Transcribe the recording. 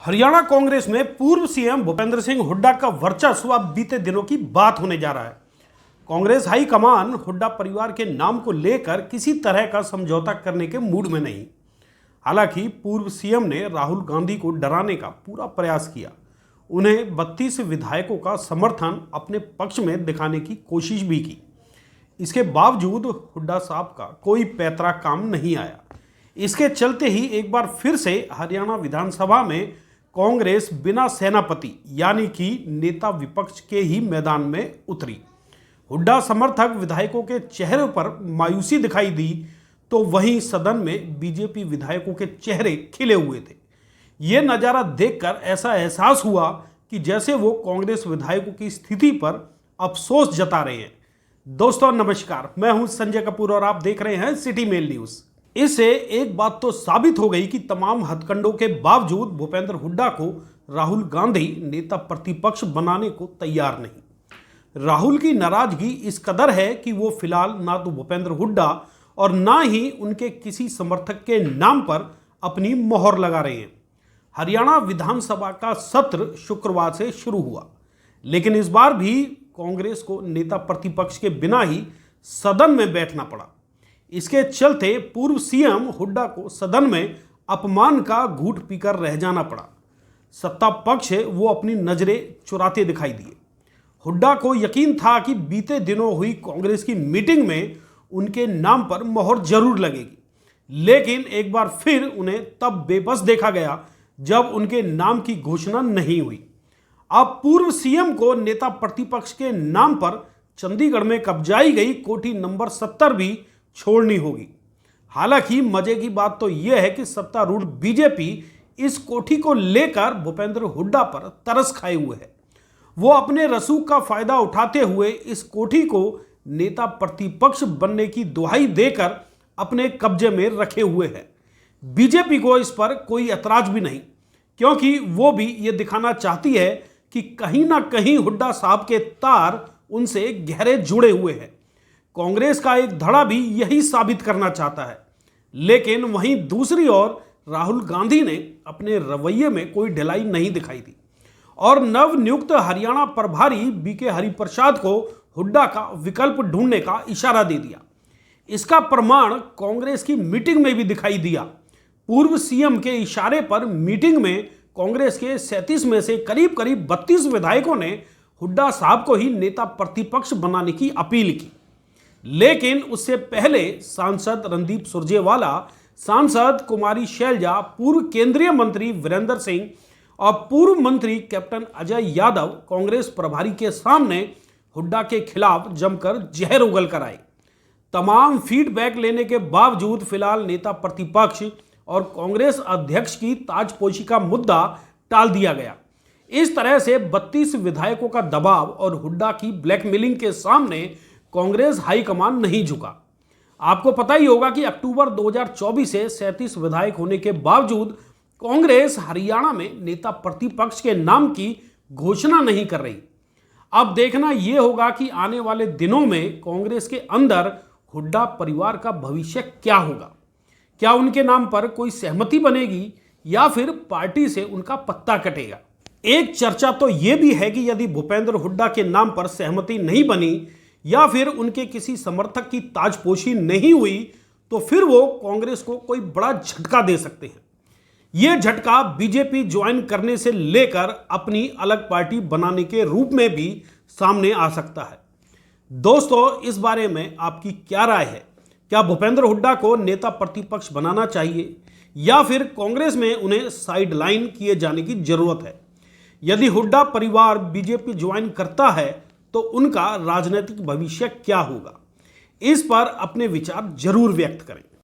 हरियाणा कांग्रेस में पूर्व सीएम भूपेंद्र सिंह हुड्डा का वर्चस्व अब बीते दिनों की बात होने जा रहा है। कांग्रेस हाईकमान हुड्डा परिवार के नाम को लेकर किसी तरह का समझौता करने के मूड में नहीं। हालांकि पूर्व सीएम ने राहुल गांधी को डराने का पूरा प्रयास किया, उन्हें 32 विधायकों का समर्थन अपने पक्ष में दिखाने की कोशिश भी की। इसके बावजूद हुड्डा साहब का कोई पैतरा काम नहीं आया। इसके चलते ही एक बार फिर से हरियाणा विधानसभा में कांग्रेस बिना सेनापति यानी कि नेता विपक्ष के ही मैदान में उतरी। हुड्डा समर्थक विधायकों के चेहरे पर मायूसी दिखाई दी, तो वहीं सदन में बीजेपी विधायकों के चेहरे खिले हुए थे। ये नज़ारा देखकर ऐसा एहसास हुआ कि जैसे वो कांग्रेस विधायकों की स्थिति पर अफसोस जता रहे हैं। दोस्तों नमस्कार, मैं हूं संजय कपूर और आप देख रहे हैं सिटी मेल न्यूज़। इससे एक बात तो साबित हो गई कि तमाम हथकंडों के बावजूद भूपेंद्र हुड्डा को राहुल गांधी नेता प्रतिपक्ष बनाने को तैयार नहीं। राहुल की नाराजगी इस कदर है कि वो फिलहाल ना तो भूपेंद्र हुड्डा और ना ही उनके किसी समर्थक के नाम पर अपनी मोहर लगा रहे हैं। हरियाणा विधानसभा का सत्र शुक्रवार से शुरू हुआ, लेकिन इस बार भी कांग्रेस को नेता प्रतिपक्ष के बिना ही सदन में बैठना पड़ा। इसके चलते पूर्व सीएम हुड्डा को सदन में अपमान का घूंट पीकर रह जाना पड़ा। सत्ता पक्ष वो अपनी नजरें चुराते दिखाई दिए। हुड्डा को यकीन था कि बीते दिनों हुई कांग्रेस की मीटिंग में उनके नाम पर मोहर जरूर लगेगी, लेकिन एक बार फिर उन्हें तब बेबस देखा गया जब उनके नाम की घोषणा नहीं हुई। अब पूर्व सीएम को नेता प्रतिपक्ष के नाम पर चंडीगढ़ में कब्जाई गई कोठी नंबर 70 भी छोड़नी होगी। हालांकि मजे की बात तो यह है कि सत्तारूढ़ बीजेपी इस कोठी को लेकर भूपेंद्र हुड्डा पर तरस खाए हुए है। वो अपने रसूख का फायदा उठाते हुए इस कोठी को नेता प्रतिपक्ष बनने की दुहाई देकर अपने कब्जे में रखे हुए है। बीजेपी को इस पर कोई ऐतराज भी नहीं, क्योंकि वो भी ये दिखाना चाहती है कि कहीं ना कहीं हुड्डा साहब के तार उनसे गहरे जुड़े हुए हैं। कांग्रेस का एक धड़ा भी यही साबित करना चाहता है, लेकिन वहीं दूसरी ओर राहुल गांधी ने अपने रवैये में कोई ढिलाई नहीं दिखाई दी और नवनियुक्त हरियाणा प्रभारी बीके हरिप्रसाद को हुड्डा का विकल्प ढूंढने का इशारा दे दिया। इसका प्रमाण कांग्रेस की मीटिंग में भी दिखाई दिया। पूर्व सीएम के इशारे पर मीटिंग में कांग्रेस के 37 में से करीब 32 विधायकों ने हुड्डा साहब को ही नेता प्रतिपक्ष बनाने की अपील की, लेकिन उससे पहले सांसद रणदीप सुरजेवाला, सांसद कुमारी शैलजा, पूर्व केंद्रीय मंत्री वीरेंद्र सिंह और पूर्व मंत्री कैप्टन अजय यादव कांग्रेस प्रभारी के सामने हुड्डा के खिलाफ जमकर जहर उगल कर आए। तमाम फीडबैक लेने के बावजूद फिलहाल नेता प्रतिपक्ष और कांग्रेस अध्यक्ष की ताजपोशी का मुद्दा टाल दिया गया। इस तरह से 32 विधायकों का दबाव और हुड्डा की ब्लैकमेलिंग के सामने कांग्रेस हाईकमान नहीं झुका। आपको पता ही होगा कि अक्टूबर 2024 से 37 विधायक होने के बावजूद कांग्रेस हरियाणा में नेता प्रतिपक्ष के नाम की घोषणा नहीं कर रही। अब देखना यह होगा कि आने वाले दिनों में कांग्रेस के अंदर हुड्डा परिवार का भविष्य क्या होगा। क्या उनके नाम पर कोई सहमति बनेगी या फिर पार्टी से उनका पत्ता कटेगा। एक चर्चा तो यह भी है कि यदि भूपेंद्र हुड्डा के नाम पर सहमति नहीं बनी या फिर उनके किसी समर्थक की ताजपोशी नहीं हुई, तो फिर वो कांग्रेस को कोई बड़ा झटका दे सकते हैं। यह झटका बीजेपी ज्वाइन करने से लेकर अपनी अलग पार्टी बनाने के रूप में भी सामने आ सकता है। दोस्तों, इस बारे में आपकी क्या राय है? क्या भूपेंद्र हुड्डा को नेता प्रतिपक्ष बनाना चाहिए या फिर कांग्रेस में उन्हें साइडलाइन किए जाने की जरूरत है? यदि हुड्डा परिवार बीजेपी ज्वाइन करता है तो उनका राजनीतिक भविष्य क्या होगा? इस पर अपने विचार जरूर व्यक्त करें।